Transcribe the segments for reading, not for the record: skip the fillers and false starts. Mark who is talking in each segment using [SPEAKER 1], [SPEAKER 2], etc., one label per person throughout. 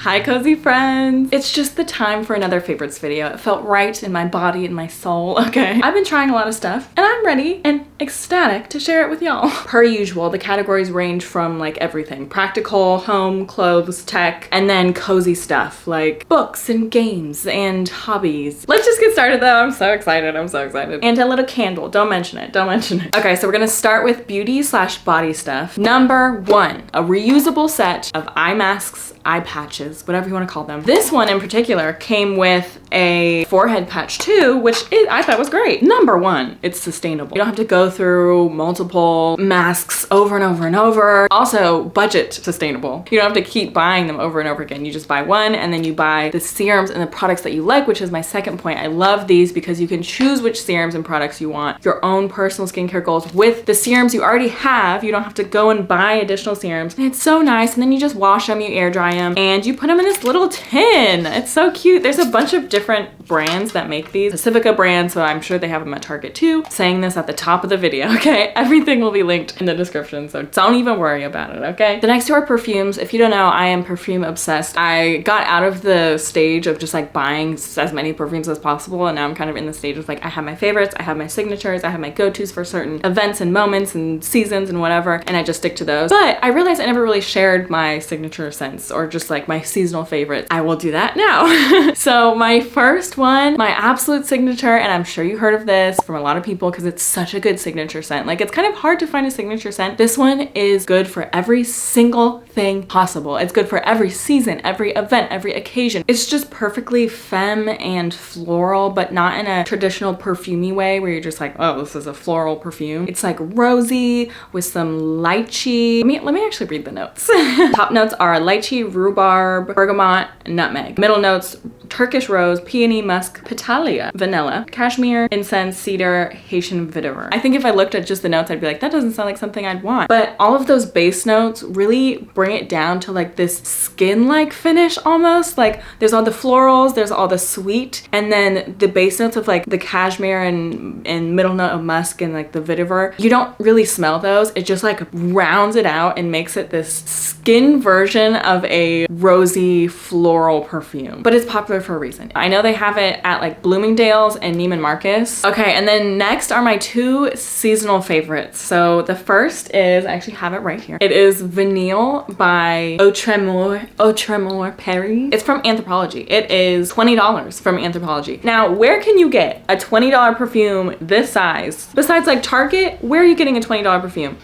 [SPEAKER 1] Hi cozy friends! It's just the time for another favorites video. It felt right in my body and my soul, okay? I've been trying a lot of stuff and I'm ready and ecstatic to share it with y'all. Per usual, the categories range from like everything. Practical, home, clothes, tech, and then cozy stuff like books and games and hobbies. Let's just get started though. I'm so excited. I'm so excited. And a little candle. Don't mention it. Don't mention it. Okay, so we're gonna start with beauty/body stuff. Number 1, a reusable set of eye masks, eye patches, whatever you want to call them. This one in particular came with a forehead patch too, which I thought was great. Number 1, it's sustainable. You don't have to go through multiple masks over and over and over. Also, budget sustainable. You don't have to keep buying them over and over again. You just buy one and then you buy the serums and the products that you like, which is my second point. I love these because you can choose which serums and products you want. Your own personal skincare goals with the serums you already have. You don't have to go and buy additional serums. And it's so nice. And then you just wash them, you air dry them, and you put them in this little tin. It's so cute. There's a bunch of different brands that make these. Pacifica brand, so I'm sure they have them at Target too. Saying this at the top of the video, okay? Everything will be linked in the description, so don't even worry about it, okay? The next two are perfumes. If you don't know, I am perfume obsessed. I got out of the stage of just like buying as many perfumes as possible, and now I'm kind of in the stage of like, I have my favorites, I have my signatures, I have my go-tos for certain events and moments and seasons and whatever, and I just stick to those. But I realized I never really shared my signature scents or just like my seasonal favorites. I will do that now. So my first one, my absolute signature, and I'm sure you heard of this from a lot of people because it's such a good signature scent. Like, it's kind of hard to find a signature scent. This one is good for every single thing possible. It's good for every season, every event, every occasion. It's just perfectly femme and floral, but not in a traditional perfumey way where you're just like, oh, this is a floral perfume. It's like rosy with some lychee. Let me actually read the notes. Top notes are lychee, rhubarb, bergamot, nutmeg. Middle notes, Turkish rose, peony, musk, petalia, vanilla, cashmere, incense, cedar, Haitian vetiver. I think if I looked at just the notes, I'd be like, that doesn't sound like something I'd want. But all of those base notes really bring it down to like this skin-like finish almost. Like, there's all the florals, there's all the sweet, and then the base notes of like the cashmere and middle note of musk and like the vetiver. You don't really smell those. It just like rounds it out and makes it this skin version of a rosy floral perfume. But it's popular for a reason. I know they have it at like Bloomingdale's and Neiman Marcus. Okay, and then next are my two seasonal favorites. So the first is, I actually have it right here. It is Vanille by Autremor Perry. It's from Anthropologie. It is $20 from Anthropologie. Now, where can you get a $20 perfume this size? Besides like Target, where are you getting a $20 perfume?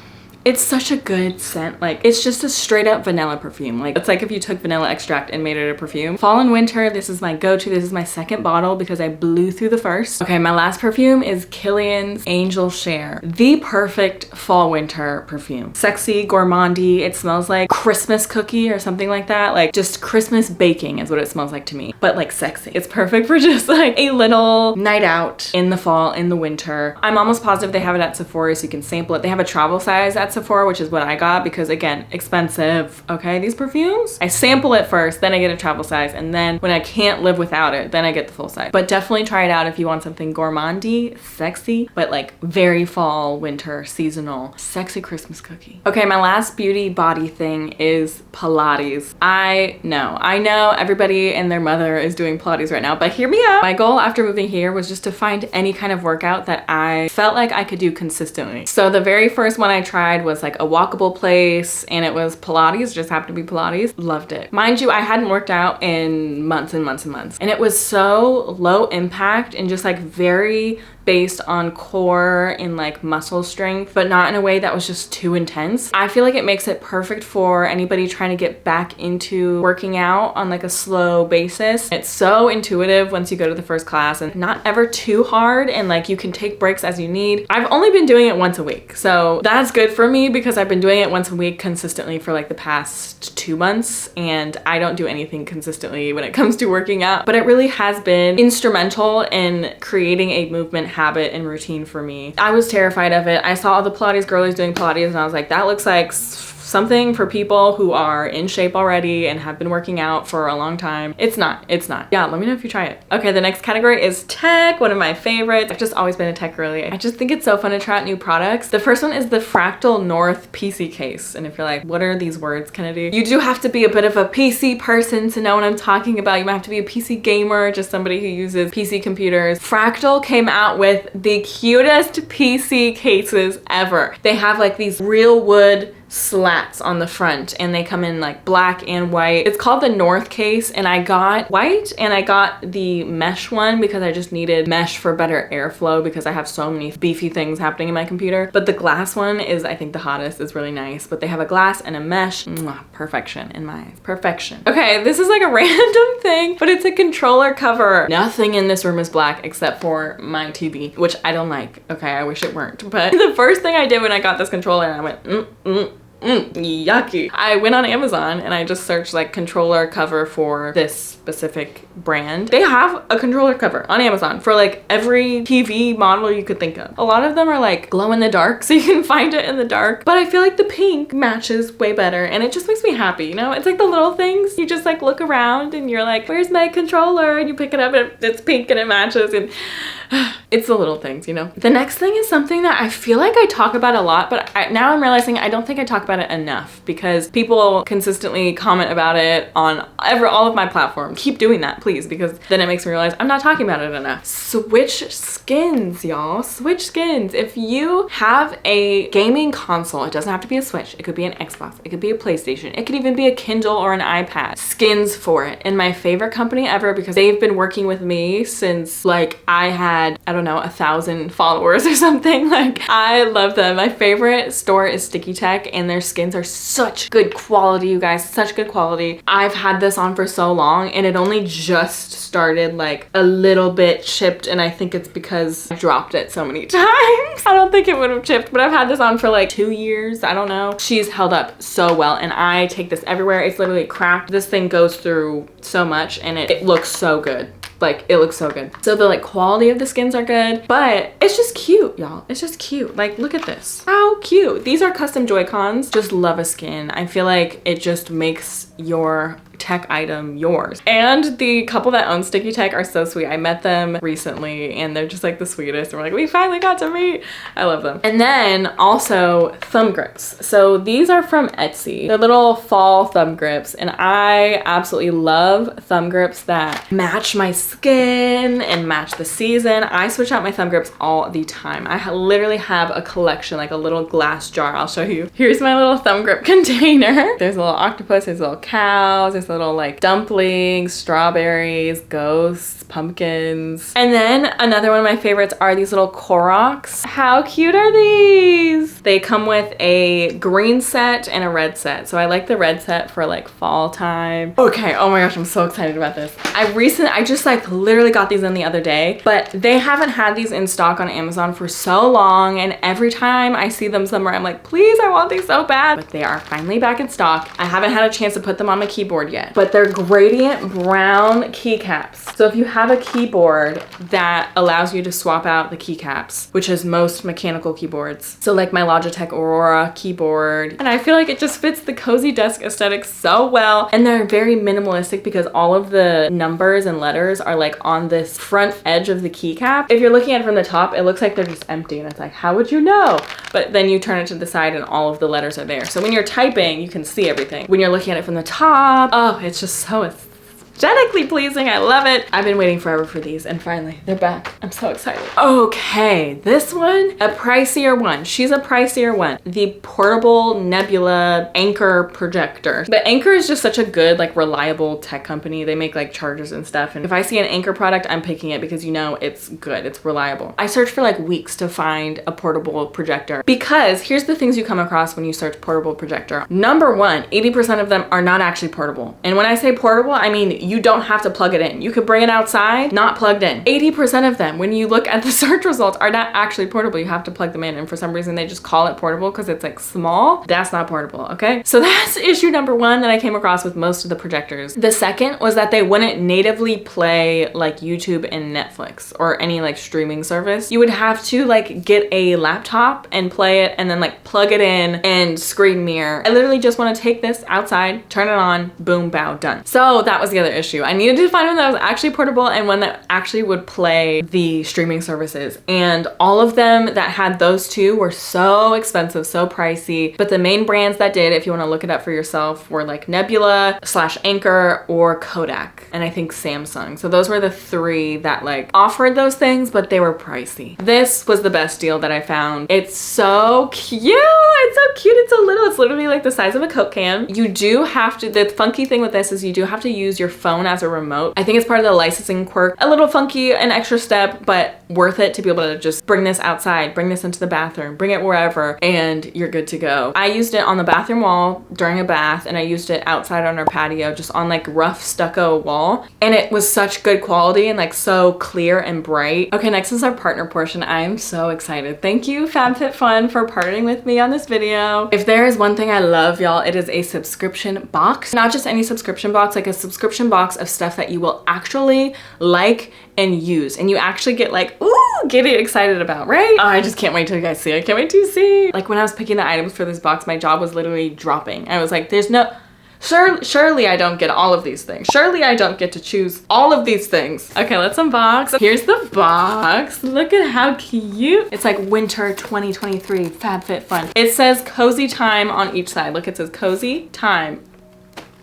[SPEAKER 1] It's such a good scent. Like, it's just a straight up vanilla perfume. Like, it's like if you took vanilla extract and made it a perfume. Fall and winter, this is my go-to. This is my second bottle because I blew through the first. Okay, my last perfume is Kilian's Angel Share. The perfect fall winter perfume. Sexy, gourmandy. It smells like Christmas cookie or something like that. Like, just Christmas baking is what it smells like to me. But like sexy. It's perfect for just like a little night out in the fall, in the winter. I'm almost positive they have it at Sephora so you can sample it. They have a travel size at Sephora, which is what I got because, again, expensive. Okay, these perfumes, I sample it first, then I get a travel size, and then when I can't live without it, then I get the full size. But definitely try it out if you want something gourmandy, sexy, but like very fall, winter, seasonal, sexy Christmas cookie. Okay, my last beauty body thing is Pilates. I know everybody and their mother is doing Pilates right now, but hear me out. My goal after moving here was just to find any kind of workout that I felt like I could do consistently. So the very first one I tried was like a walkable place, and it was Pilates, just happened to be Pilates. Loved it. Mind you, I hadn't worked out in months and months and months, and it was so low impact and just like very based on core and like muscle strength, but not in a way that was just too intense. I feel like it makes it perfect for anybody trying to get back into working out on like a slow basis. It's so intuitive once you go to the first class and not ever too hard, and like you can take breaks as you need. I've only been doing it once a week, so that's good for me because I've been doing it once a week consistently for like the past 2 months, and I don't do anything consistently when it comes to working out, but it really has been instrumental in creating a movement habit and routine for me. I was terrified of it. I saw all the Pilates girlies doing Pilates and I was like, that looks like something for people who are in shape already and have been working out for a long time. It's not. Yeah, let me know if you try it. Okay, the next category is tech, one of my favorites. I've just always been a tech girly. I just think it's so fun to try out new products. The first one is the Fractal North PC case. And if you're like, what are these words, Kennedy? You do have to be a bit of a PC person to know what I'm talking about. You might have to be a PC gamer, just somebody who uses PC computers. Fractal came out with the cutest PC cases ever. They have like these real wood slats on the front and they come in like black and white. It's called the North case, and I got white and I got the mesh one because I just needed mesh for better airflow because I have so many beefy things happening in my computer. But the glass one is, I think, the hottest. It's really nice, but they have a glass and a mesh. Mwah, perfection in my eyes. Perfection. Okay, this is like a random thing, but it's a controller cover. Nothing in this room is black except for my TV, which I don't like. Okay, I wish it weren't. But the first thing I did when I got this controller, I went, yucky. I went on Amazon and I just searched like controller cover for this specific brand. They have a controller cover on Amazon for like every TV model you could think of. A lot of them are like glow in the dark, so you can find it in the dark. But I feel like the pink matches way better and it just makes me happy, you know? It's like the little things. You just like look around and you're like, where's my controller? And you pick it up and it's pink and it matches, and it's the little things, you know? The next thing is something that I feel like I talk about a lot, but now I'm realizing I don't think I talk about it enough because people consistently comment about it on all of my platforms. Keep doing that, please, because then it makes me realize I'm not talking about it enough. Switch skins, y'all. Switch skins. If you have a gaming console, it doesn't have to be a Switch. It could be an Xbox. It could be a PlayStation. It could even be a Kindle or an iPad. Skins for it. And my favorite company ever, because they've been working with me since like I had, I don't know, 1,000 followers or something. Like, I love them. My favorite store is Sticky Tech, and their skins are such good quality, you guys. Such good quality. I've had this on for so long and it only just started like a little bit chipped, and I think it's because I dropped it so many times. I don't think it would have chipped, but I've had this on for like 2 years. I don't know. She's held up so well and I take this everywhere. It's literally cracked. This thing goes through so much and it looks so good. Like, it looks so good. So the like quality of the skins are good, but it's just cute, y'all. It's just cute. Like, look at this. How cute. These are custom Joy-Cons. Just love a skin. I feel like it just makes your tech item yours. And the couple that own Sticky Tech are so sweet. I met them recently and they're just like the sweetest. And we're like, we finally got to meet. I love them. And then also thumb grips. So these are from Etsy. They're little fall thumb grips, and I absolutely love thumb grips that match my skin and match the season. I switch out my thumb grips all the time. I literally have a collection, like a little glass jar. I'll show you. Here's my little thumb grip container. There's a little octopus, there's little cows, there's little like dumplings, strawberries, ghosts, pumpkins. And then another one of my favorites are these little Koroks. How cute are these? They come with a green set and a red set. So I like the red set for like fall time. Okay, oh my gosh, I'm so excited about this. I just like literally got these in the other day, but they haven't had these in stock on Amazon for so long, and every time I see them somewhere, I'm like, please, I want these so bad. But they are finally back in stock. I haven't had a chance to put them on my keyboard yet, but they're gradient brown keycaps. So if you have a keyboard that allows you to swap out the keycaps, which is most mechanical keyboards, so like my Logitech Aurora keyboard, and I feel like it just fits the cozy desk aesthetic so well, and they're very minimalistic because all of the numbers and letters are like on this front edge of the keycap. If you're looking at it from the top, it looks like they're just empty, and it's like, how would you know? But then you turn it to the side and all of the letters are there. So when you're typing, you can see everything. When you're looking at it from the top, oh, it's just so aesthetically pleasing. I love it. I've been waiting forever for these, and finally they're back. I'm so excited. Okay, this one, a pricier one. She's a pricier one. The portable Nebula Anchor projector. But Anchor is just such a good, like, reliable tech company. They make like chargers and stuff, and if I see an Anchor product, I'm picking it because, you know, it's good, it's reliable. I searched for like weeks to find a portable projector because here's the things you come across when you search portable projector. Number one, 80% of them are not actually portable. And when I say portable, I mean you don't have to plug it in. You could bring it outside, not plugged in. 80% of them, when you look at the search results, are not actually portable. You have to plug them in, and for some reason they just call it portable because it's like small. That's not portable, okay? So that's issue number one that I came across with most of the projectors. The second was that they wouldn't natively play like YouTube and Netflix or any like streaming service. You would have to like get a laptop and play it and then like plug it in and screen mirror. I literally just want to take this outside, turn it on, boom, bow, done. So that was the other issue. I needed to find one that was actually portable and one that actually would play the streaming services. And all of them that had those two were so expensive, so pricey. But the main brands that did, if you want to look it up for yourself, were like Nebula / Anchor or Kodak, and I think Samsung. So those were the three that like offered those things, but they were pricey. This was the best deal that I found. It's so cute. It's so cute. It's literally like the size of a Coke can. You do have to, the funky thing with this is you do have to use your phone as a remote. I think it's part of the licensing quirk. A little funky, an extra step, but worth it to be able to just bring this outside, bring this into the bathroom, bring it wherever, and you're good to go. I used it on the bathroom wall during a bath, and I used it outside on our patio, just on like rough stucco wall. And it was such good quality and like so clear and bright. Okay, next is our partner portion. I am so excited. Thank you, FabFitFun, for partnering with me on this video. If there is one thing I love, y'all, it is a subscription box. Not just any subscription box, like a subscription box of stuff that you will actually like and use, and you actually get like, ooh, getting excited about, right? Oh, I just can't wait till you guys see. I can't wait to see. Like when I was picking the items for this box, my jaw was literally dropping. I was like, there's no, surely I don't get all of these things. Surely I don't get to choose all of these things. Okay, let's unbox. Here's the box. Look at how cute. It's like winter 2023 FabFitFun. It says cozy time on each side. Look, it says cozy time.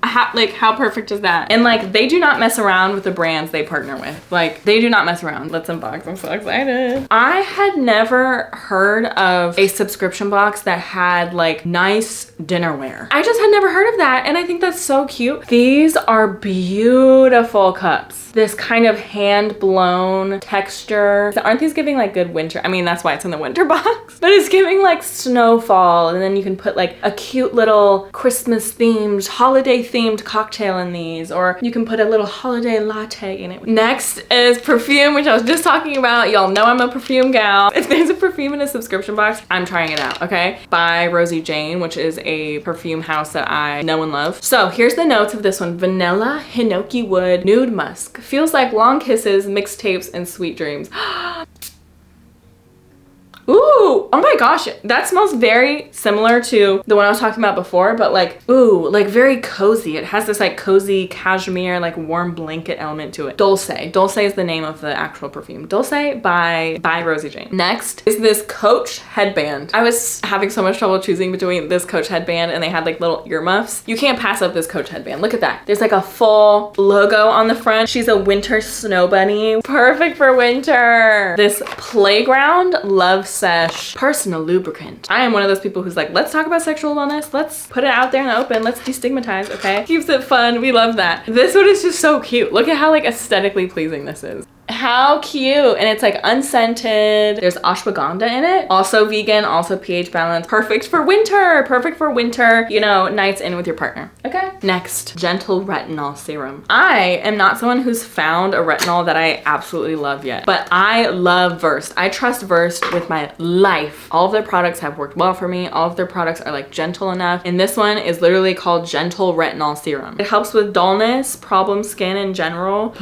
[SPEAKER 1] How perfect is that? And like, they do not mess around with the brands they partner with. Like, they do not mess around. Let's unbox. I'm so excited. I had never heard of a subscription box that had like nice dinnerware. I just had never heard of that, and I think that's so cute. These are beautiful cups. This kind of hand-blown texture. Aren't these giving like good winter? I mean, that's why it's in the winter box. But it's giving like snowfall, and then you can put like a cute little Christmas-themed, holiday-themed cocktail in these, or you can put a little holiday latte in it. Next is perfume, which I was just talking about. Y'all know I'm a perfume gal. If there's a perfume in a subscription box, I'm trying it out, okay? By Rosie Jane, which is a perfume house that I know and love. So here's the notes of this one. Vanilla, hinoki wood, nude musk. Feels like long kisses, mixtapes, and sweet dreams. Ooh, oh my gosh, that smells very similar to the one I was talking about before, but like, ooh, like very cozy. It has this like cozy cashmere, like warm blanket element to it. Dulce. Dulce is the name of the actual perfume. Dulce by Rosie Jane. Next is this Coach headband. I was having so much trouble choosing between this Coach headband, and they had like little earmuffs. You can't pass up this Coach headband. Look at that. There's like a full logo on the front. She's a winter snow bunny. Perfect for winter. This Playground Love Sesh personal lubricant. I am one of those people who's like, let's talk about sexual wellness. Let's put it out there in the open. Let's destigmatize, okay? Keeps it fun. We love that. This one is just so cute. Look at how like aesthetically pleasing this is. How cute. And it's like unscented. There's ashwagandha in it. Also vegan, also pH balanced. Perfect for winter. Perfect for winter, you know, nights in with your partner. Okay. Next, Gentle Retinol Serum. I am not someone who's found a retinol that I absolutely love yet, but I love Versed. I trust Versed with my life. All of their products have worked well for me. All of their products are like gentle enough. And this one is literally called Gentle Retinol Serum. It helps with dullness, problem skin in general.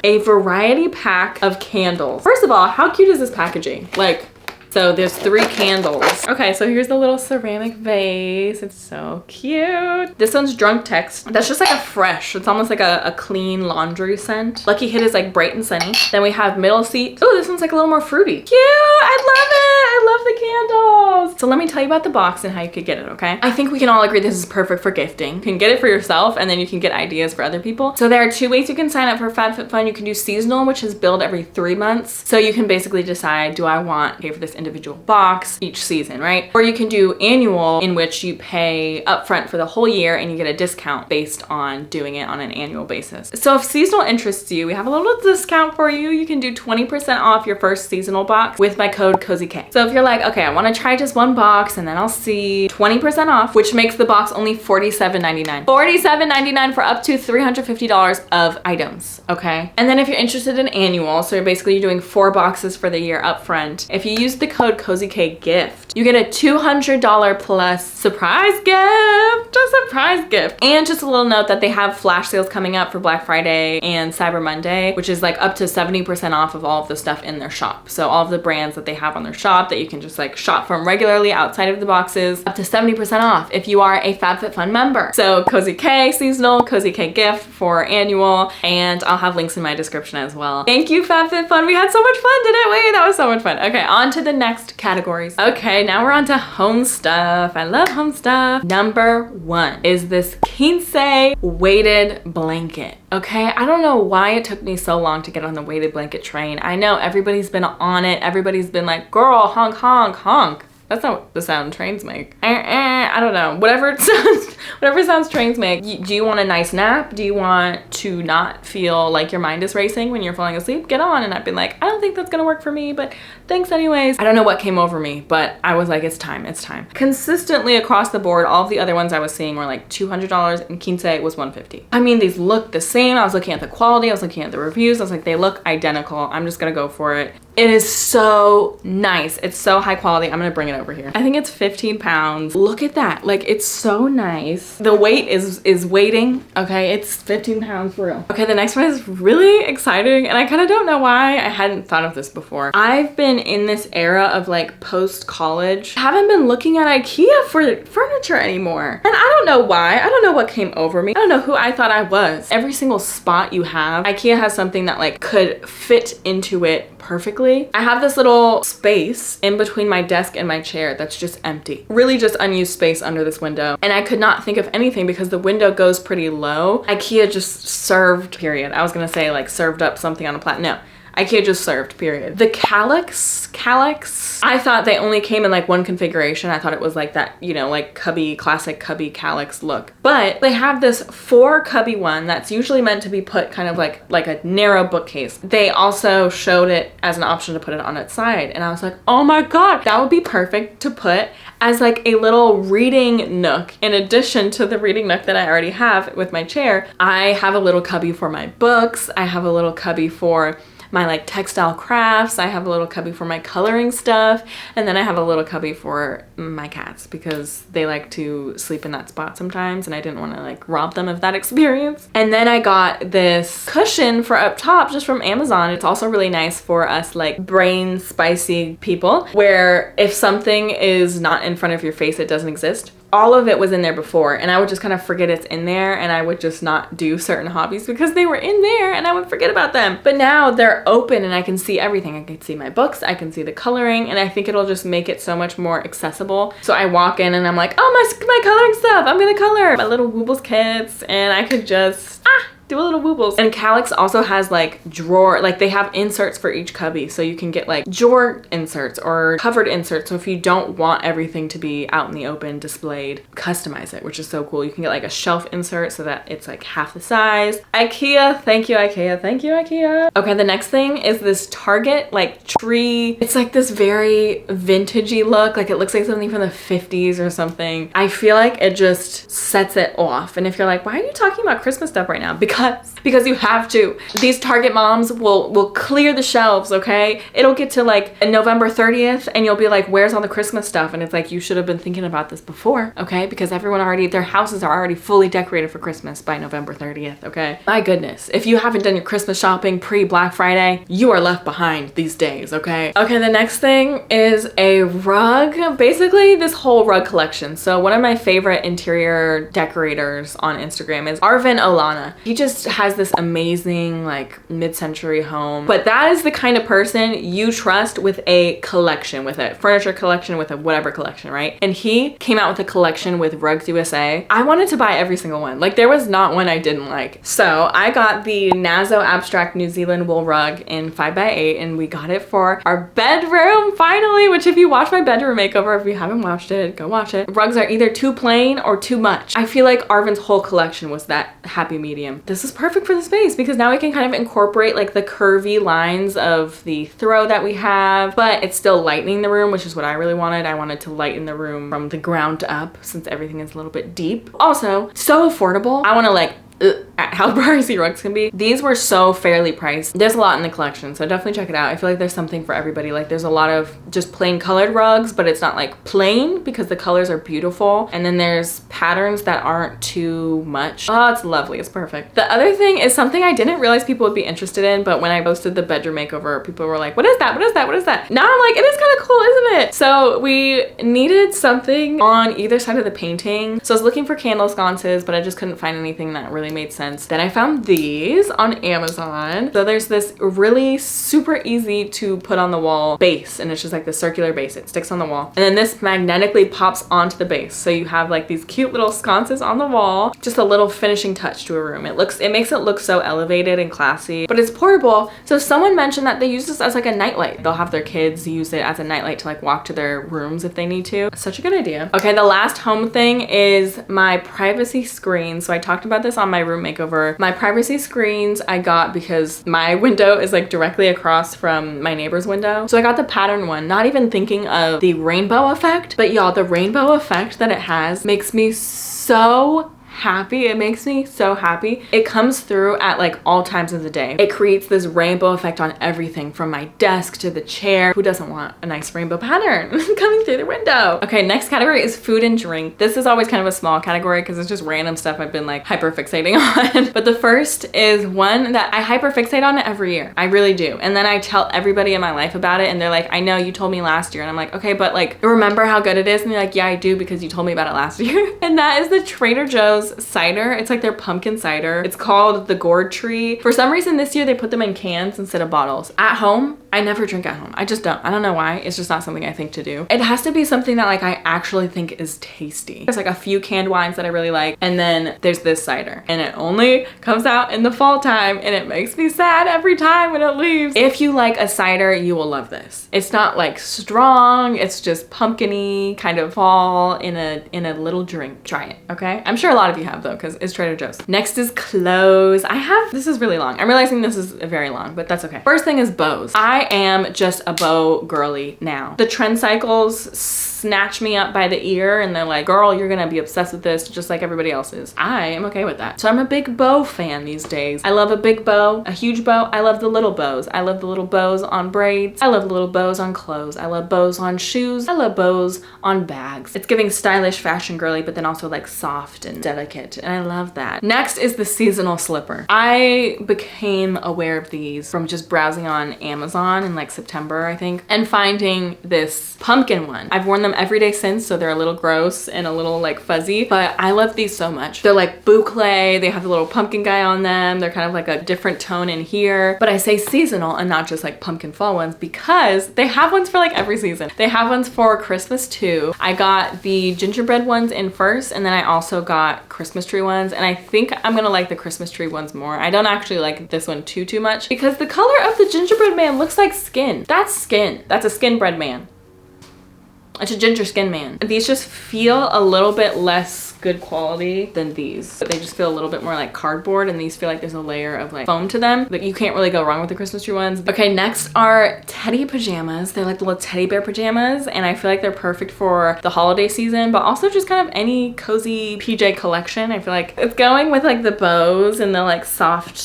[SPEAKER 1] A variety pack of candles. First of all, how cute is this packaging? Like, so there's 3 candles. Okay, so here's the little ceramic vase. It's so cute. This one's Drunk Text. That's just like a fresh, it's almost like a clean laundry scent. Lucky Hit is like bright and sunny. Then we have Middle Seat. Oh, this one's like a little more fruity. Cute, I love it. I love the candles. So let me tell you about the box and how you could get it, okay? I think we can all agree this is perfect for gifting. You can get it for yourself, and then you can get ideas for other people. So there are 2 ways you can sign up for FabFitFun. You can do seasonal, which is billed every 3 months. So you can basically decide, do I want to pay for this individual box each season, right? Or you can do annual, in which you pay upfront for the whole year and you get a discount based on doing it on an annual basis. So if seasonal interests you, we have a little discount for you. You can do 20% off your first seasonal box with my code CozyK. So if you're like, okay, I want to try just one box and then I'll see. 20% off, which makes the box only $47.99. $47.99 for up to $350 of items, okay? And then if you're interested in annual, so basically you're doing 4 boxes for the year up front, if you use the code CozyK you get a $200 plus surprise gift, a surprise gift. And just a little note that they have flash sales coming up for Black Friday and Cyber Monday, which is like up to 70% off of all of the stuff in their shop. So all of the brands that they have on their shop that you can just like shop from regularly outside of the boxes, up to 70% off if you are a FabFitFun member. So CozyK seasonal, CozyK gift for annual, and I'll have links in my description as well. Thank you, FabFitFun. We had so much fun, didn't we? That was so much fun. Okay, on to the next categories. Okay, now we're on to home stuff. I love home stuff. Number 1 is this 15 weighted blanket. Okay, I don't know why it took me so long to get on the weighted blanket train. I know everybody's been on it. Everybody's been like, girl, honk, honk, honk. That's not the sound trains make. I don't know. Whatever sounds trains make. Do you want a nice nap? Do you want to not feel like your mind is racing when you're falling asleep? Get on. And I've been like, I don't think that's gonna work for me, but thanks anyways. I don't know what came over me, but I was like, it's time, it's time. Consistently across the board, all of the other ones I was seeing were like $200 and 15 was $150. I mean, these look the same. I was looking at the quality, I was looking at the reviews. I was like, they look identical. I'm just gonna go for it. It is so nice. It's so high quality. I'm gonna bring it over here. I think it's 15 pounds. Look at that. Like, it's so nice. The weight is weighting. Okay, it's 15 pounds for real. Okay, the next one is really exciting and I kind of don't know why I hadn't thought of this before. I've been in this era of like post-college. I haven't been looking at IKEA for furniture anymore. And I don't know why. I don't know what came over me. I don't know who I thought I was. Every single spot you have, IKEA has something that like could fit into it perfectly. I have this little space in between my desk and my chair that's just empty. Really just unused space under this window. And I could not think of anything because the window goes pretty low. IKEA just served, period. I was gonna say like served up something on a platter. No. IKEA just served, period. The calyx, I thought they only came in like one configuration. I thought it was like that, you know, like cubby, classic cubby calyx look. But they have this 4 cubby one that's usually meant to be put kind of like a narrow bookcase. They also showed it as an option to put it on its side. And I was like, oh my God, that would be perfect to put as like a little reading nook. In addition to the reading nook that I already have with my chair, I have a little cubby for my books. I have a little cubby for my like textile crafts. I have a little cubby for my coloring stuff. And then I have a little cubby for my cats because they like to sleep in that spot sometimes and I didn't want to like rob them of that experience. And then I got this cushion for up top just from Amazon. It's also really nice for us like brain spicy people where if something is not in front of your face, it doesn't exist. All of it was in there before and I would just kind of forget it's in there and I would just not do certain hobbies because they were in there and I would forget about them. But now they're open and I can see everything. I can see my books, I can see the coloring, and I think it'll just make it so much more accessible. So I walk in and I'm like, oh, my coloring stuff, I'm gonna color my little Ooblets kits and I could just, do a little woobles. And Calyx also has like drawer, like they have inserts for each cubby. So you can get like drawer inserts or covered inserts. So if you don't want everything to be out in the open displayed, customize it, which is so cool. You can get like a shelf insert so that it's like half the size. IKEA, thank you IKEA, thank you IKEA. Okay, the next thing is this Target like tree. It's like this very vintagey look. Like it looks like something from the 50s or something. I feel like it just sets it off. And if you're like, why are you talking about Christmas stuff right now? Because you have to. These Target moms will clear the shelves, okay? It'll get to like November 30th and you'll be like, where's all the Christmas stuff? And it's like, you should have been thinking about this before, okay? Because everyone already, their houses are already fully decorated for Christmas by November 30th, okay? My goodness, if you haven't done your Christmas shopping pre-Black Friday, you are left behind these days, okay? Okay, the next thing is a rug. Basically, this whole rug collection. So one of my favorite interior decorators on Instagram is Arvin Olana. He just has this amazing like mid-century home, but that is the kind of person you trust with a collection, with a furniture collection, with a whatever collection, right? And he came out with a collection with Rugs USA. I wanted to buy every single one. Like there was not one I didn't like. So I got the Nazo Abstract New Zealand wool rug in 5x8 and we got it for our bedroom finally, which if you watch my bedroom makeover, if you haven't watched it, go watch it. Rugs are either too plain or too much. I feel like Arvin's whole collection was that happy medium. this is perfect for the space because now we can kind of incorporate like the curvy lines of the throw that we have, but it's still lightening the room, which is what I really wanted. I wanted to lighten the room from the ground up since everything is a little bit deep. Also, so affordable. I want to like at how pricey rugs can be. These were so fairly priced. There's a lot in the collection, so definitely check it out. I feel like there's something for everybody. Like there's a lot of just plain colored rugs, but it's not like plain because the colors are beautiful. And then there's patterns that aren't too much. Oh, it's lovely. It's perfect. The other thing is something I didn't realize people would be interested in, but when I posted the bedroom makeover, people were like, what is that? What is that? What is that? Now I'm like, it is kind of cool, isn't it? So we needed something on either side of the painting. So I was looking for candle sconces, but I just couldn't find anything that really made sense. Then I found these on Amazon. So there's this really super easy to put on the wall base, and it's just like the circular base. It sticks on the wall. And then this magnetically pops onto the base. So you have like these cute little sconces on the wall, just a little finishing touch to a room. It makes it look so elevated and classy, but it's portable. So someone mentioned that they use this as like a nightlight. They'll have their kids use it as a nightlight to like walk to their rooms if they need to. Such a good idea. Okay, the last home thing is my privacy screen. So I talked about this on my room makeover. My privacy screens I got because my window is like directly across from my neighbor's window. So I got the pattern one, not even thinking of the rainbow effect, but y'all, the rainbow effect that it has makes me so happy. It makes me so happy. It comes through at like all times of the day. It creates this rainbow effect on everything from my desk to the chair. Who doesn't want a nice rainbow pattern coming through the window? Okay, next category is food and drink. This is always kind of a small category because it's just random stuff I've been like hyper fixating on. But the first is one that I hyper fixate on every year. I really do. And then I tell everybody in my life about it and they're like, I know you told me last year. And I'm like, okay, but like, remember how good it is? And they're like, yeah, I do because you told me about it last year. And that is the Trader Joe's cider. It's like their pumpkin cider. It's called the Gourd Tree. For some reason this year they put them in cans instead of bottles. At home, I never drink at home. I just don't. I don't know why. It's just not something I think to do. It has to be something that like I actually think is tasty. There's like a few canned wines that I really like, and then there's this cider, and it only comes out in the fall time, and it makes me sad every time when it leaves. If you like a cider, you will love this. It's not like strong. It's just pumpkin-y, kind of fall in a little drink. Try it, okay? I'm sure a lot of you have though, because it's Trader Joe's. Next is clothes. This is really long. I'm realizing this is very long, but that's okay. First thing is bows. I am just a bow girly now. The trend cycles snatch me up by the ear and they're like, girl, you're gonna be obsessed with this just like everybody else is. I am okay with that. So I'm a big bow fan these days. I love a big bow, a huge bow. I love the little bows. I love the little bows on braids. I love the little bows on clothes. I love bows on shoes. I love bows on bags. It's giving stylish fashion girly, but then also like soft and delicate. And I love that. Next is the seasonal slipper. I became aware of these from just browsing on Amazon in like September, I think, and finding this pumpkin one. I've worn them every day since, so they're a little gross and a little like fuzzy, but I love these so much. They're like boucle. They have the little pumpkin guy on them. They're kind of like a different tone in here, but I say seasonal and not just like pumpkin fall ones because they have ones for like every season. They have ones for Christmas too. I got the gingerbread ones in first, and then I also got Christmas tree ones, and I think I'm gonna like the Christmas tree ones more. I don't actually like this one too much because the color of the gingerbread man looks like skin. That's skin. That's a skin bread man. It's a ginger skin man. These just feel a little bit less good quality than these. They just feel a little bit more like cardboard, and these feel like there's a layer of like foam to them, but you can't really go wrong with the Christmas tree ones. Okay, next are teddy pajamas. They're like little teddy bear pajamas, and I feel like they're perfect for the holiday season, but also just kind of any cozy PJ collection. I feel like it's going with like the bows and the like soft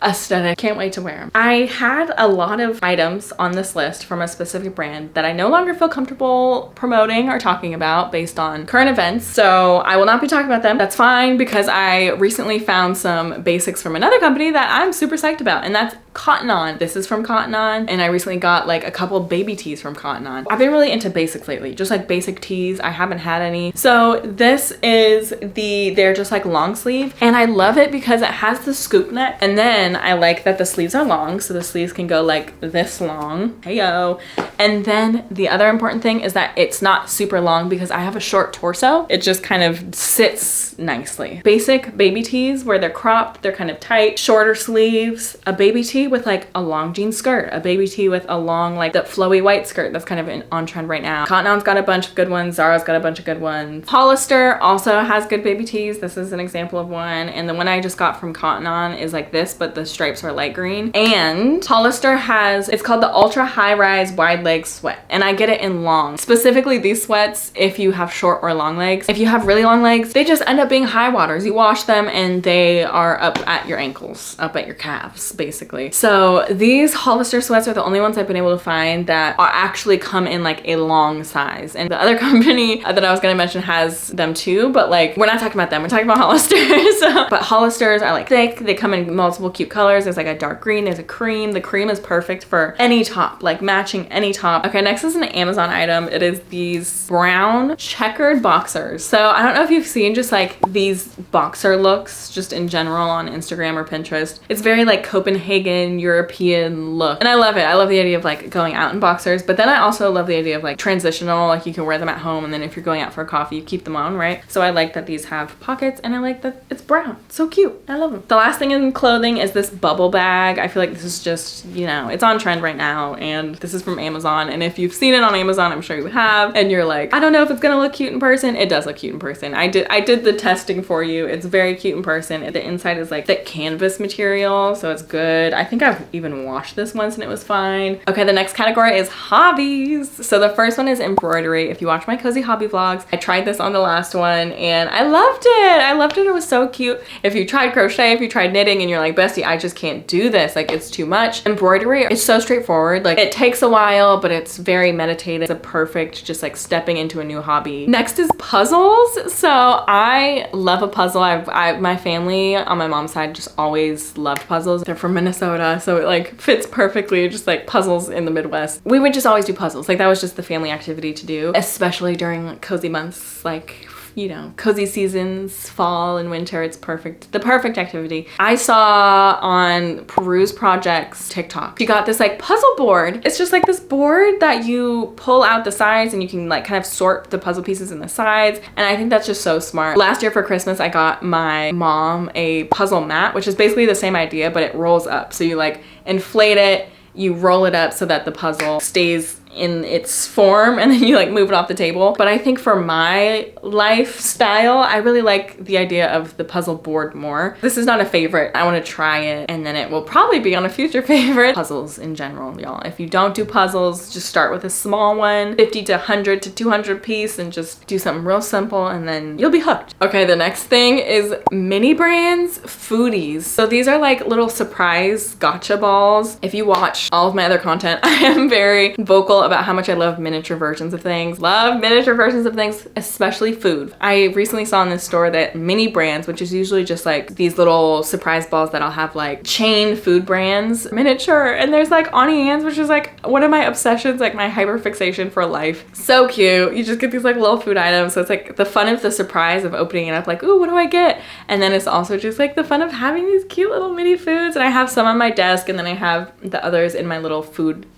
[SPEAKER 1] aesthetic. Can't wait to wear them. I had a lot of items on this list from a specific brand that I no longer feel comfortable promoting or talking about based on current events, so I will not be talking about them. That's fine because I recently found some basics from another company that I'm super psyched about, and that's Cotton On. This is from Cotton On, and I recently got like a couple baby tees from Cotton On. I've been really into basics lately, just like basic tees. I haven't had any. So this is they're just like long sleeve, and I love it because it has the scoop neck, and then I like that the sleeves are long, so the sleeves can go like this long. Heyo. And then the other important thing is that it's not super long because I have a short torso. It just kind of sits nicely. Basic baby tees where they're cropped, they're kind of tight, shorter sleeves. A baby tee tee with like a long jean skirt, a baby tee with a long like the flowy white skirt that's kind of on trend right now. Cotton On's got a bunch of good ones. Zara's got a bunch of good ones. Hollister also has good baby tees. This is an example of one. And the one I just got from Cotton On is like this, but the stripes are light green. And Hollister has, it's called the Ultra High Rise Wide Leg Sweat. And I get it in long. Specifically these sweats if you have short or long legs. If you have really long legs, they just end up being high waters. You wash them and they are up at your ankles, up at your calves, basically. So these Hollister sweats are the only ones I've been able to find that are actually come in like a long size. And the other company that I was gonna mention has them too, but like we're not talking about them, we're talking about Hollister. So, but Hollisters are like thick, they come in multiple cute colors. There's like a dark green, there's a cream. The cream is perfect for any top, like matching any top. Okay, next is an Amazon item. It is these brown checkered boxers. So I don't know if you've seen just like these boxer looks just in general on Instagram or Pinterest. It's very like Copenhagen European look, and I love it. I love the idea of like going out in boxers, but then I also love the idea of like transitional, like you can wear them at home and then if you're going out for a coffee you keep them on, right? So I like that these have pockets and I like that it's brown. So cute. I love them. The last thing in clothing is this bubble bag. I feel like this is just, you know, it's on trend right now, and this is from Amazon, and if you've seen it on Amazon, I'm sure you have, and you're like, I don't know if it's gonna look cute in person. It does look cute in person. I did the testing for you. It's very cute in person. The inside is like thick canvas material, so it's good. I think I've even washed this once and it was fine. Okay, the next category is hobbies. So the first one is embroidery. If you watch my cozy hobby vlogs, I tried this on the last one and I loved it. I loved it. It was so cute. If you tried crochet, if you tried knitting and you're like, Bestie, I just can't do this, like it's too much. Embroidery, it's so straightforward. Like it takes a while, but it's very meditative. It's a perfect just like stepping into a new hobby. Next is puzzles. So I love a puzzle. My family on my mom's side just always loved puzzles. They're from Minnesota, so it like fits perfectly, just like puzzles in the Midwest. We would just always do puzzles. Like that was just the family activity to do, especially during like cozy months, like, you know, cozy seasons, fall and winter. It's perfect. The perfect activity. I saw on Peru's Project's TikTok, she got this like puzzle board. It's just like this board that you pull out the sides and you can like kind of sort the puzzle pieces in the sides. And I think that's just so smart. Last year for Christmas, I got my mom a puzzle mat, which is basically the same idea, but it rolls up. So you like inflate it, you roll it up so that the puzzle stays in its form, and then you like move it off the table. But I think for my lifestyle, I really like the idea of the puzzle board more. This is not a favorite. I want to try it and then it will probably be on a future favorite. Puzzles in general, y'all. If you don't do puzzles, just start with a small one, 50 to 100 to 200 piece, and just do something real simple and then you'll be hooked. Okay, the next thing is mini brands foodies. So these are like little surprise gotcha balls. If you watch all of my other content, I am very vocal about how much I love miniature versions of things. Love miniature versions of things, especially food. I recently saw in this store that mini brands, which is usually just like these little surprise balls that I'll have like chain food brands, miniature, and there's like Auntie Anne's, which is like one of my obsessions, like my hyper fixation for life. So cute. You just get these like little food items. So it's like the fun of the surprise of opening it up, like, ooh, what do I get? And then it's also just like the fun of having these cute little mini foods. And I have some on my desk and then I have the others in my little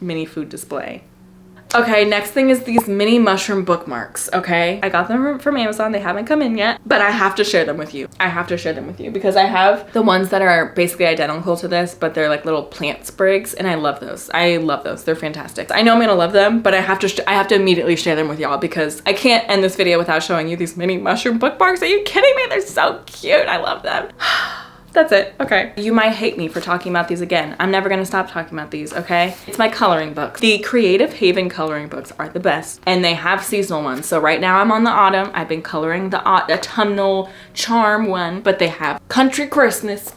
[SPEAKER 1] mini food display. Okay, next thing is these mini mushroom bookmarks, okay? I got them from Amazon. They haven't come in yet, but I have to share them with you. I have to share them with you because I have the ones that are basically identical to this, but they're like little plant sprigs, and I love those. I love those. They're fantastic. I know I'm gonna love them, but I have to immediately share them with y'all because I can't end this video without showing you these mini mushroom bookmarks. Are you kidding me? They're so cute. I love them. That's it. Okay. You might hate me for talking about these again. I'm never gonna stop talking about these, okay? It's my coloring books. The Creative Haven coloring books are the best, and they have seasonal ones. So right now I'm on the autumn. I've been coloring the autumnal charm one, but they have country Christmas,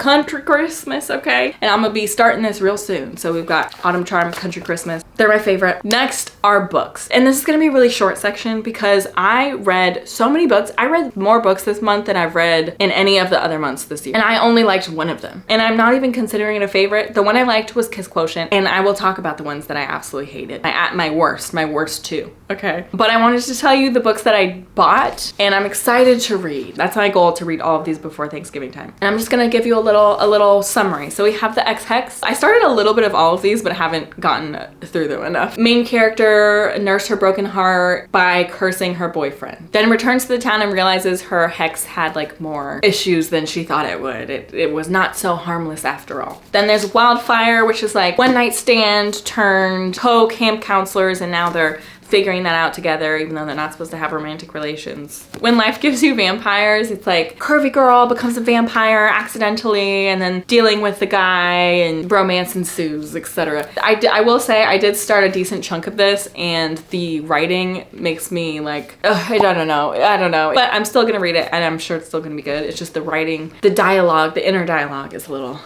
[SPEAKER 1] okay? And I'm gonna be starting this real soon. So we've got autumn charm, country Christmas. They're my favorite. Next are books. And this is gonna be a really short section because I read so many books. I read more books this month than I've read in any of the other months this year. And I only liked one of them. And I'm not even considering it a favorite. The one I liked was Kiss Quotient, and I will talk about the ones that I absolutely hated. My worst two, okay? But I wanted to tell you the books that I bought, and I'm excited to read. That's my goal, to read all of these before Thanksgiving time. And I'm just gonna give you a little summary. So we have the X Hex. I started a little bit of all of these, but haven't gotten through through them enough. Main character nursed her broken heart by cursing her boyfriend. Then returns to the town and realizes her hex had like more issues than she thought it would. It was not so harmless after all. Then there's Wildfire, which is like one night stand turned co-camp counselors, and now they're figuring that out together, even though they're not supposed to have romantic relations. When life gives you vampires, it's like curvy girl becomes a vampire accidentally, and then dealing with the guy and romance ensues, etc. I will say I did start a decent chunk of this, and the writing makes me like, ugh, I don't know, but I'm still gonna read it, and I'm sure it's still gonna be good. It's just the writing, the dialogue, the inner dialogue is a little,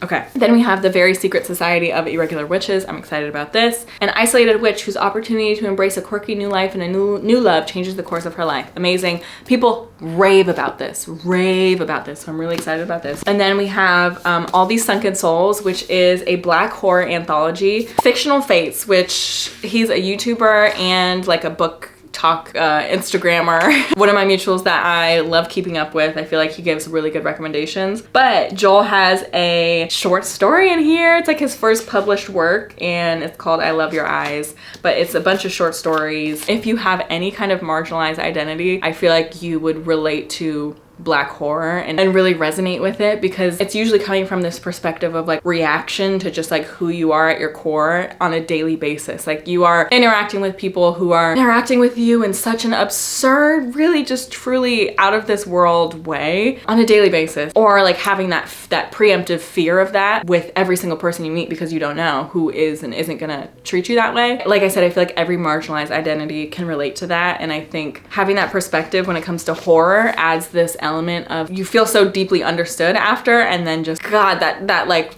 [SPEAKER 1] okay. Then we have the Very Secret Society of Irregular Witches. I'm excited about this. An isolated witch whose opportunity to embrace a quirky new life and a new love changes the course of her life. Amazing. People rave about this, so I'm really excited about this. And then we have All These Sunken Souls, which is a black horror anthology. Fictional Fates, which he's a YouTuber and like a book talk Instagrammer. One of my mutuals that I love keeping up with. I feel like he gives really good recommendations. But Joel has a short story in here. It's like his first published work, and it's called I Love Your Eyes. But it's a bunch of short stories. If you have any kind of marginalized identity, I feel like you would relate to black horror and really resonate with it, because it's usually coming from this perspective of like reaction to just like who you are at your core on a daily basis. Like you are interacting with people who are interacting with you in such an absurd, really just truly out of this world way on a daily basis, or like having that preemptive fear of that with every single person you meet, because you don't know who is and isn't gonna treat you that way. Like I said, I feel like every marginalized identity can relate to that, and I think having that perspective when it comes to horror adds this element of you feel so deeply understood after, and then just God, that like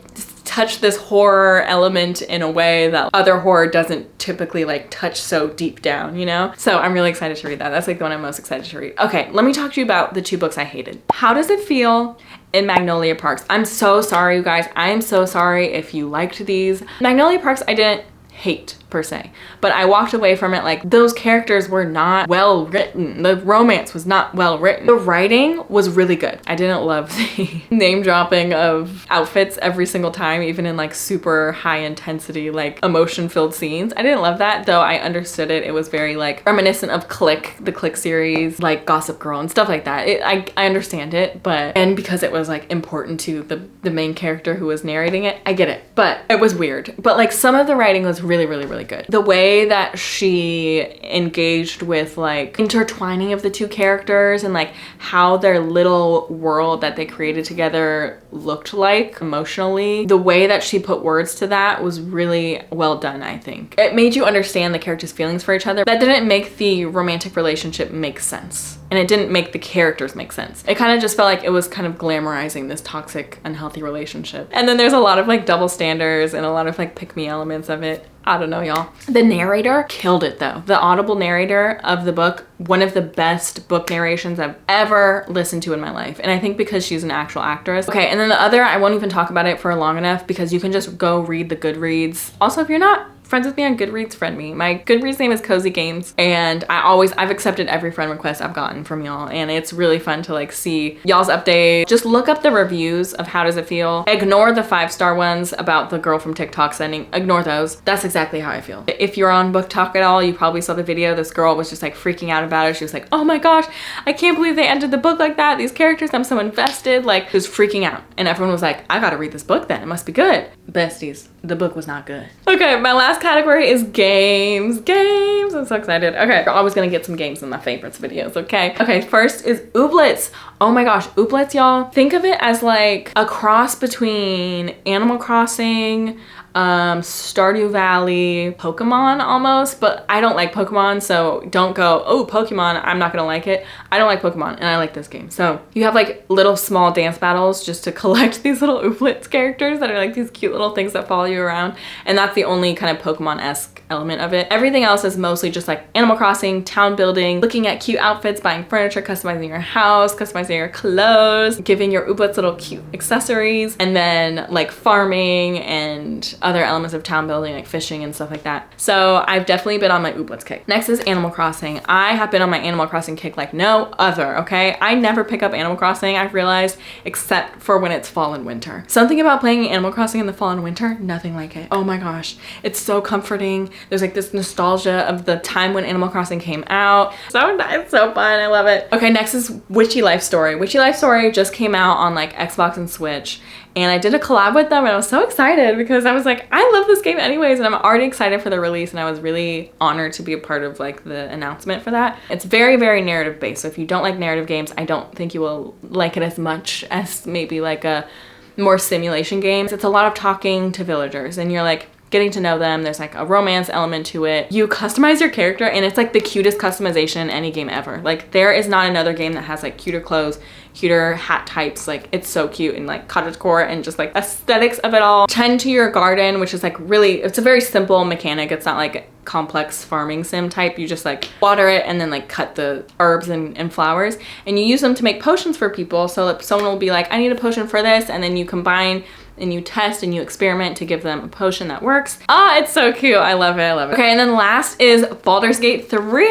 [SPEAKER 1] touch this horror element in a way that other horror doesn't typically like touch so deep down, you know? So I'm really excited to read that. That's like the one I'm most excited to read. Okay, let me talk to you about the two books I hated. How Does It Feel in Magnolia Parks? I'm so sorry, you guys. I am so sorry if you liked these. Magnolia Parks I didn't hate per se, but I walked away from it like those characters were not well written. The romance was not well written. The writing was really good. I didn't love the name dropping of outfits every single time, even in like super high intensity, like emotion filled scenes. I didn't love that, though I understood it. It was very like reminiscent of Click, the Click series, like Gossip Girl and stuff like that. I understand it, but, and because it was like important to the main character who was narrating it, I get it, but it was weird. But like some of the writing was really good. The way that she engaged with like intertwining of the two characters and like how their little world that they created together looked like emotionally, the way that she put words to that was really well done, I think. It made you understand the characters' feelings for each other. That didn't make the romantic relationship make sense. And it didn't make the characters make sense. It kind of just felt like it was kind of glamorizing this toxic, unhealthy relationship. And then there's a lot of like double standards and a lot of like pick-me elements of it. I don't know, y'all. The narrator killed it though. The audible narrator of the book, one of the best book narrations I've ever listened to in my life. And I think because she's an actual actress. Okay, and then the other, I won't even talk about it for long enough because you can just go read the Goodreads. Also, if you're not friends with me on Goodreads, friend me. My Goodreads name is Cozy Games, and I've accepted every friend request I've gotten from y'all, and it's really fun to like see y'all's update. Just look up the reviews of How Does It Feel. Ignore the 5-star ones about the girl from TikTok sending, ignore those. That's exactly how I feel. If you're on Book Talk at all, you probably saw the video. This girl was just like freaking out about it. She was like, oh my gosh, I can't believe they ended the book like that. These characters, I'm so invested. Like, she was freaking out. And everyone was like, I gotta read this book then. It must be good. Besties, the book was not good. Okay, my last category is games. I'm so excited. Okay, we're always gonna get some games in my favorites videos, okay? Okay, first is Ooblets. Oh my gosh, Ooblets, y'all. Think of it as like a cross between Animal Crossing, Stardew Valley, Pokemon almost, but I don't like Pokemon, so don't go, oh, Pokemon, I'm not gonna like it. I don't like Pokemon, and I like this game. So you have like little small dance battles just to collect these little Ooblets characters that are like these cute little things that follow you around, and that's the only kind of Pokemon-esque element of it. Everything else is mostly just like Animal Crossing, town building, looking at cute outfits, buying furniture, customizing your house, customizing your clothes, giving your Ooblets little cute accessories, and then like farming and other elements of town building like fishing and stuff like that. So I've definitely been on my Ooblets kick. Next is Animal Crossing. I have been on my Animal Crossing kick like no other, okay? I never pick up Animal Crossing, I've realized, except for when it's fall and winter. Something about playing Animal Crossing in the fall and winter, nothing nothing like it. Oh my gosh, it's so comforting. There's like this nostalgia of the time when Animal Crossing came out. So nice, so fun, I love it. Okay, next is Witchy Life Story. Witchy Life Story just came out on like Xbox and Switch, and I did a collab with them, and I was so excited because I was like, I love this game anyways, and I'm already excited for the release, and I was really honored to be a part of like the announcement for that. It's very, very narrative based, so if you don't like narrative games, I don't think you will like it as much as maybe like a more simulation games. It's a lot of talking to villagers, and you're like getting to know them. There's like a romance element to it. You customize your character, and it's like the cutest customization in any game ever. Like there is not another game that has like cuter clothes, cuter hat types. Like it's so cute, and like cottagecore and just like aesthetics of it all. Tend to your garden, which is like really, it's a very simple mechanic. It's not like complex farming sim type. You just like water it and then like cut the herbs and flowers, and you use them to make potions for people. So that someone will be like, I need a potion for this, and then you combine and you test and you experiment to give them a potion that works. Ah, it's so cute. I love it, I love it. Okay, and then last is Baldur's Gate 3.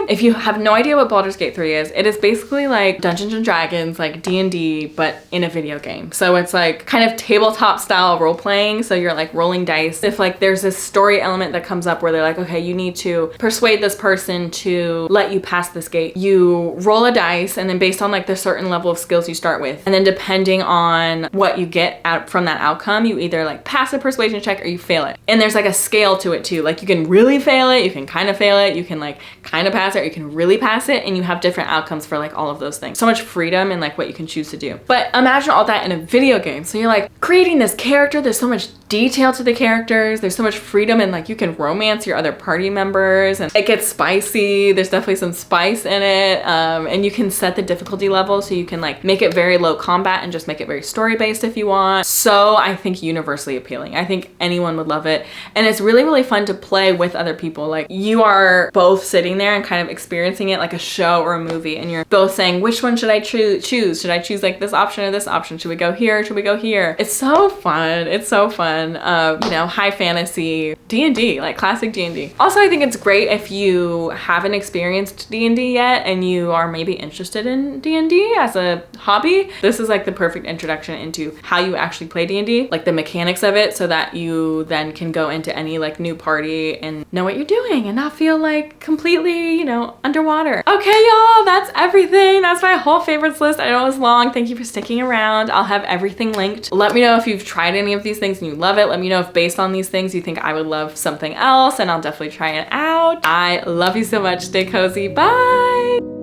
[SPEAKER 1] If you have no idea what Baldur's Gate 3 is, it is basically like Dungeons and Dragons, like D&D, but in a video game. So it's like kind of tabletop style role playing. So you're like rolling dice. If like there's this story element that comes up where they're like, okay, you need to persuade this person to let you pass this gate. You roll a dice, and then based on like the certain level of skills you start with, and then depending on what you get out from that outcome, you either like pass a persuasion check or you fail it. And there's like a scale to it too. Like you can really fail it, you can kind of fail it, you can like kind of pass it, or you can really pass it, and you have different outcomes for like all of those things. So much freedom in like what you can choose to do. But imagine all that in a video game. So you're like creating this character, there's so much detail to the characters, there's so much freedom, and like you can romance your other party members, and it gets spicy. There's definitely some spice in it, and you can set the difficulty level so you can like make it very low combat and just make it very story based if you want. So I think universally appealing. I think anyone would love it, and it's really, really fun to play with other people. Like you are both sitting there and kind of experiencing it like a show or a movie, and you're both saying, which one should I choose? Should I choose like this option or this option? Should we go here? Should we go here? It's so fun. It's so fun. You know, high fantasy D&D, like classic D&D. Also, I think it's great if you haven't experienced D&D yet and you are maybe interested in D&D as a hobby. This is like the perfect introduction into how you actually play D&D, like the mechanics of it, so that you then can go into any like new party and know what you're doing and not feel like completely, you know, underwater. Okay, y'all, that's everything. That's my whole favorites list. I know it was long. Thank you for sticking around. I'll have everything linked. Let me know if you've tried any of these things and you love it. Let me know if based on these things you think I would love something else, and I'll definitely try it out. I love you so much. Stay cozy. Bye.